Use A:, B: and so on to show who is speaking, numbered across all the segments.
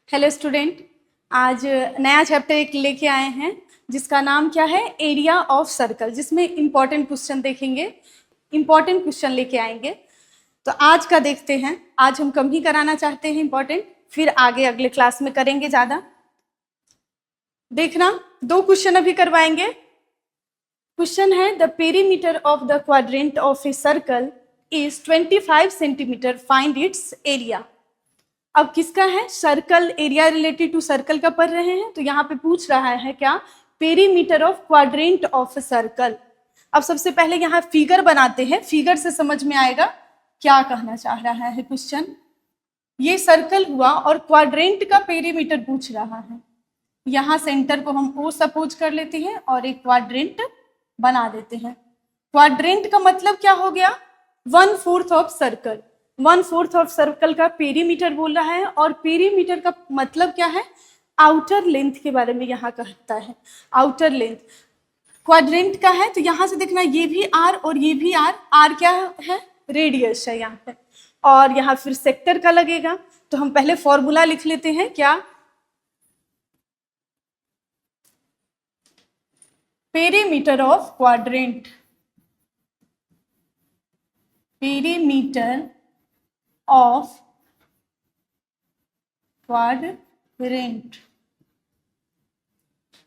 A: Hello student, आज नया chapter एक लेके आए हैं जिसका नाम क्या है, एरिया ऑफ सर्कल, जिसमें इम्पॉर्टेंट क्वेश्चन देखेंगे, इम्पॉर्टेंट क्वेश्चन लेके आएंगे। तो आज का देखते हैं। आज हम कम ही कराना चाहते हैं इम्पॉर्टेंट, फिर आगे अगले क्लास में करेंगे ज़्यादा। देखना, 2 क्वेश्चन अभी करवाएंगे। क्वेश्चन है the perimeter of the quadrant of a circle is 25 centimetre, find its area. अब किसका है, circle, area related to circle का पढ़ रहे हैं। तो यहाँ पे पूछ रहा है क्या, perimeter of quadrant of circle. अब सबसे पहले यहाँ फिगर बनाते हैं, फिगर से समझ में आएगा क्या कहना चाह रहा है क्वेश्चन। ये सर्कल हुआ और क्वाड्रेंट का पेरीमीटर पूछ रहा है। यहाँ सेंटर को हम ओ सपोज कर लेते हैं और एक क्वाड्रेंट बना देते हैं। क्वाड्रेंट का मतलब क्या हो गया, 1/4 ऑफ सर्कल। 1/4 ऑफ सर्कल का पेरीमीटर बोल रहा है, और पेरीमीटर का मतलब क्या है, आउटर लेंथ के बारे में यहाँ कहता है। आउटर लेंथ क्वाड्रेंट का है, तो यहाँ से देखना ये भी आर और ये भी आर। आर क्या है, रेडियस है यहाँ पे, और यहाँ फिर सेक्टर का लगेगा। तो हम पहले फॉर्मूला लिख लेते हैं, क्या, perimeter of quadrant, perimeter of quadrant.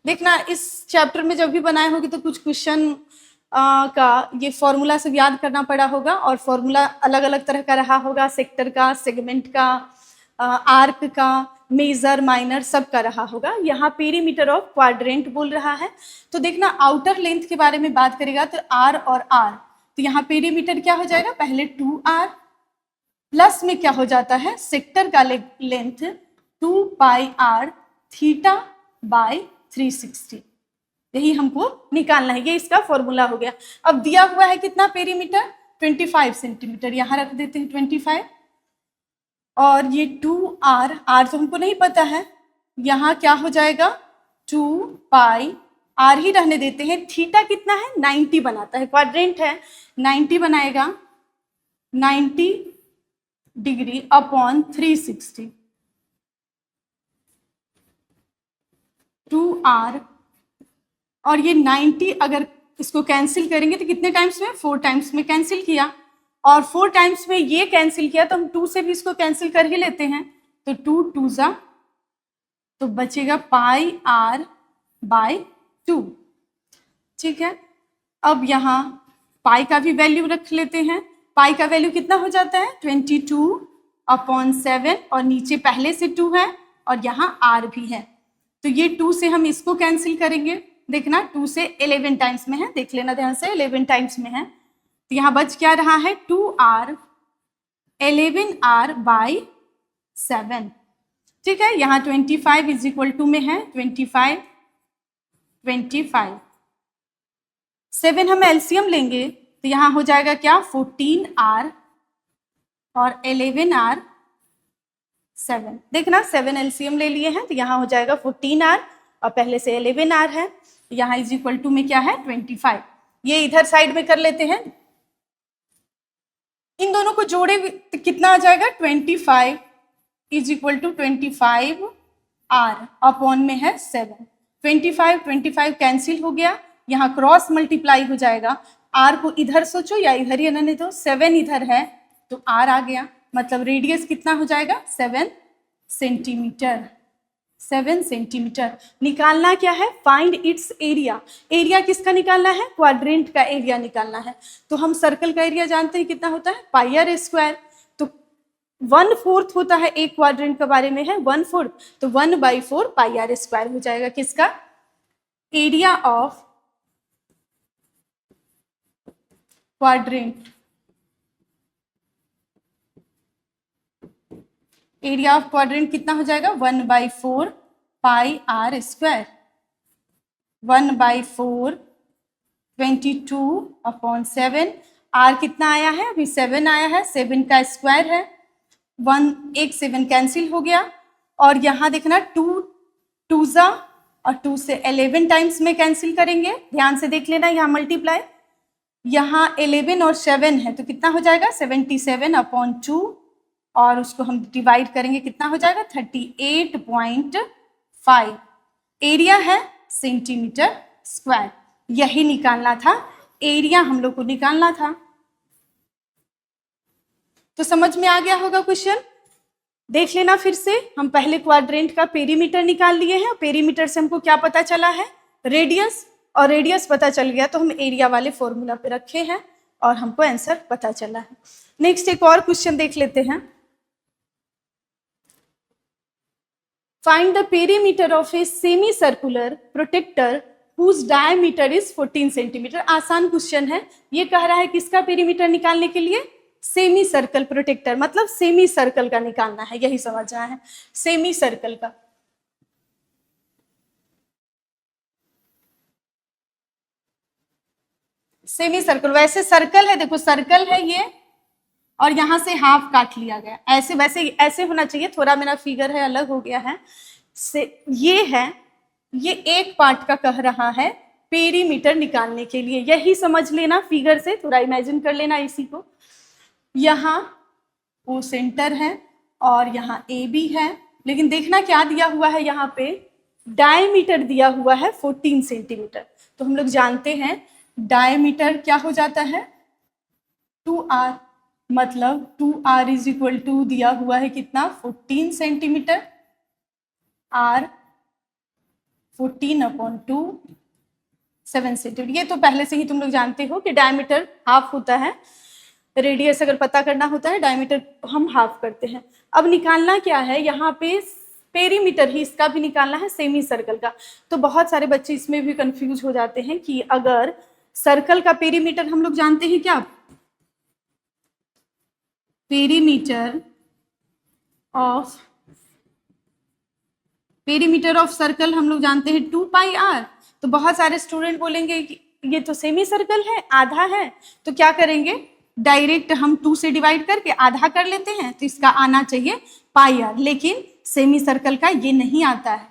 A: देखना, इस चैप्टर में जब भी बनाए होगी तो कुछ क्वेश्चन का ये फॉर्मूला सब याद करना पड़ा होगा, और फॉर्मूला अलग अलग तरह का रहा होगा, सेक्टर का, सेगमेंट का, आर्क का, मेजर, माइनर, सब का रहा होगा। यहाँ पेरीमीटर ऑफ क्वाड्रेंट बोल रहा है। तो देखना, आउटर लेंथ के बारे में बात करेगा तो आर और आर, तो यहाँ पेरीमीटर क्या हो जाएगा, पहले 2r प्लस में क्या हो जाता है, सेक्टर का लेंथ 2πr थीटा बाय 360। यही हमको निकालना है, ये इसका फॉर्मूला हो गया। अब दिया हुआ है कितना पेरीमीटर, 25 सेंटीमीटर, यहाँ रख देते हैं 25, और ये 2r, r तो हमको नहीं पता है, यहाँ क्या हो जाएगा 2π, r ही रहने देते हैं। थीटा कितना है, 90 बनाता है, क्वाड्रेंट है, 90 बनाएगा, 90 डिग्री अपॉन 360, 2r, और ये 90 अगर इसको कैंसिल करेंगे तो कितने टाइम्स में, 4 टाइम्स में कैंसिल किया, और 4 टाइम्स में ये कैंसिल किया तो हम 2 से भी इसको कैंसिल कर ही लेते हैं। तो 2 2 जा, तो बचेगा πr/2। ठीक है, अब यहाँ पाई का भी वैल्यू रख लेते हैं। पाई का वैल्यू कितना हो जाता है, 22/7, और नीचे पहले से 2 है और यहाँ r भी है, तो ये 2 से हम इसको कैंसिल करेंगे। देखना, 2 से 11 टाइम्स में है, देख लेना ध्यान से, 11 टाइम्स में है, तो यहाँ बच क्या रहा है, 2r, 11r/7। ठीक है, यहाँ 25 इज इक्वल टू में है 25, 7 हम एलसीएम लेंगे तो यहाँ हो जाएगा क्या, 14r और 11r/7। देखना, 7 एलसीएम ले लिए हैं तो यहाँ हो जाएगा 14r, और पहले से 11r है, यहाँ इज इक्वल टू में क्या है, 25। ये इधर साइड में कर लेते हैं, इन दोनों को जोड़े तो कितना आ जाएगा, 25 is equal to 25r upon में है 7। 25 कैंसिल हो गया, यहाँ क्रॉस मल्टीप्लाई हो जाएगा। r को इधर सोचो या इधर ही रहने दो, 7 इधर है तो r आ गया, मतलब रेडियस कितना हो जाएगा, 7 सेंटीमीटर। 7 सेंटीमीटर निकालना क्या है, फाइंड इट्स एरिया। एरिया किसका निकालना है, क्वाड्रेंट का एरिया निकालना है। तो हम सर्कल का एरिया जानते हैं कितना होता है, πr²। तो 1/4 होता है, एक क्वाड्रेंट के बारे में है 1/4, तो 1/4 πr² हो जाएगा किसका, area of quadrant. Area of quadrant कितना हो जाएगा, 1/4 πr², 1/4 22/7। r कितना आया है, अभी 7 आया है, 7 का स्क्वायर है, 1 7 कैंसिल हो गया, और यहाँ देखना 2 2 जा, और 2 से 11 टाइम्स में कैंसिल करेंगे, ध्यान से देख लेना, यहाँ मल्टीप्लाई, यहाँ 11 और 7 है तो कितना हो जाएगा, 77/2, और उसको हम डिवाइड करेंगे, कितना हो जाएगा 38.5। एरिया है सेंटीमीटर स्क्वायर, यही निकालना था, एरिया हम लोग को निकालना था। तो समझ में आ गया होगा क्वेश्चन, देख लेना फिर से। हम पहले क्वाड्रेंट का पेरीमीटर निकाल लिए हैं, पेरीमीटर से हमको क्या पता चला है, रेडियस, और रेडियस पता चल गया तो हम एरिया वाले फॉर्मूला पे रखे हैं और हमको आंसर पता चला है। नेक्स्ट एक और क्वेश्चन देख लेते हैं। Find the perimeter of a semi circular protractor whose diameter is 14 centimetre. आसान क्वेश्चन है, ये कह रहा है किसका पेरीमीटर निकालने के लिए, सेमी सर्कल प्रोटेक्टर, मतलब सेमी सर्कल का निकालना है, यही समझ रहा है, सेमी सर्कल का। सेमी सर्कल, वैसे सर्कल है, देखो सर्कल है ये, और यहां से हाफ काट लिया गया, ऐसे वैसे ऐसे होना चाहिए, थोड़ा मेरा फिगर है अलग हो गया है से, ये है, ये एक पार्ट का कह रहा है पेरीमीटर निकालने के लिए, यही समझ लेना, फिगर से थोड़ा इमेजिन कर लेना इसी को। यहाँ वो सेंटर है और यहाँ ए बी है, लेकिन देखना क्या दिया हुआ है, यहाँ पे डायमीटर दिया हुआ है 14 सेंटीमीटर। तो हम लोग जानते हैं डायमीटर क्या हो जाता है 2r, मतलब 2r इज इक्वल टू दिया हुआ है कितना 14 सेंटीमीटर, r 14/2 7 सेंटीमीटर। ये तो पहले से ही तुम लोग जानते हो कि डायमीटर हाफ होता है, रेडियस अगर पता करना होता है डायमीटर हम हाफ करते हैं। अब निकालना क्या है, यहाँ पे पेरीमीटर ही इसका भी निकालना है, सेमी सर्कल का। तो बहुत सारे बच्चे इसमें भी कंफ्यूज हो जाते हैं कि अगर सर्कल का पेरीमीटर हम लोग जानते हैं क्या, पेरीमीटर ऑफ सर्कल हम लोग जानते हैं 2πr। तो बहुत सारे स्टूडेंट बोलेंगे कि ये तो सेमी सर्कल है, आधा है, तो क्या करेंगे, डायरेक्ट हम 2 से डिवाइड करके आधा कर लेते हैं, तो इसका आना चाहिए πr, लेकिन सेमी सर्कल का ये नहीं आता है।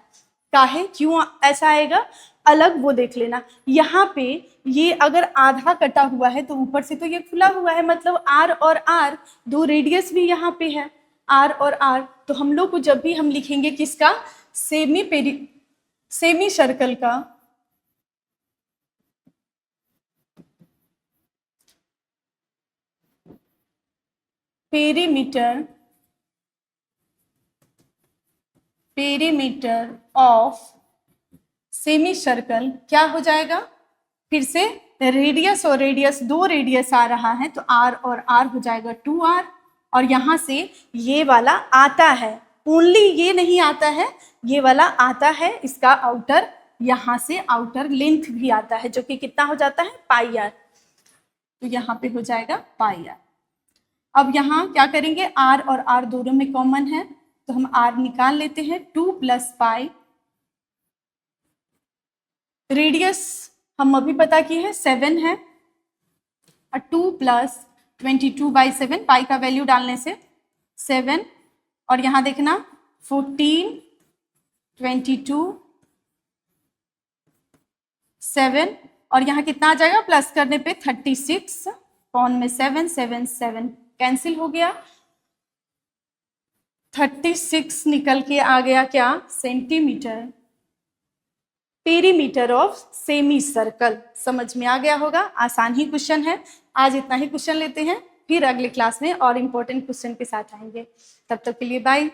A: काहे, क्यों ऐसा आएगा, अलग वो देख लेना। यहाँ पे ये अगर आधा कटा हुआ है तो ऊपर से तो ये खुला हुआ है, मतलब r और r, दो रेडियस भी यहाँ पे है, r और r। तो हम लोग को जब भी हम लिखेंगे किसका, सेमी सर्कल का पेरीमीटर ऑफ सेमी सर्कल क्या हो जाएगा, फिर से रेडियस और रेडियस, दो रेडियस आ रहा है तो r और r हो जाएगा 2r, और यहाँ से ये वाला आता है, ओनली ये नहीं आता है, ये वाला आता है, इसका आउटर, यहाँ से आउटर लेंथ भी आता है, जो कि कितना हो जाता है πr, तो यहाँ पे हो जाएगा πr। अब यहाँ क्या करेंगे, r और r दोनों में कॉमन है, तो हम r निकाल लेते हैं, 2 + π, रेडियस हम अभी पता की है 7 है, और 2 + 22/7, पाई का वैल्यू डालने से 7, और यहाँ देखना 14 22 7, और यहाँ कितना आ जाएगा, प्लस करने पे 36, कौन में 7 7 7 कैंसिल हो गया, 36 निकल के आ गया क्या, centimetre, perimeter of semi circle. समझ में आ गया होगा, आसान ही क्वेश्चन है। आज इतना ही क्वेश्चन लेते हैं, फिर अगले क्लास में और इम्पोर्टेंट क्वेश्चन के साथ आएंगे। तब तक के लिए बाय।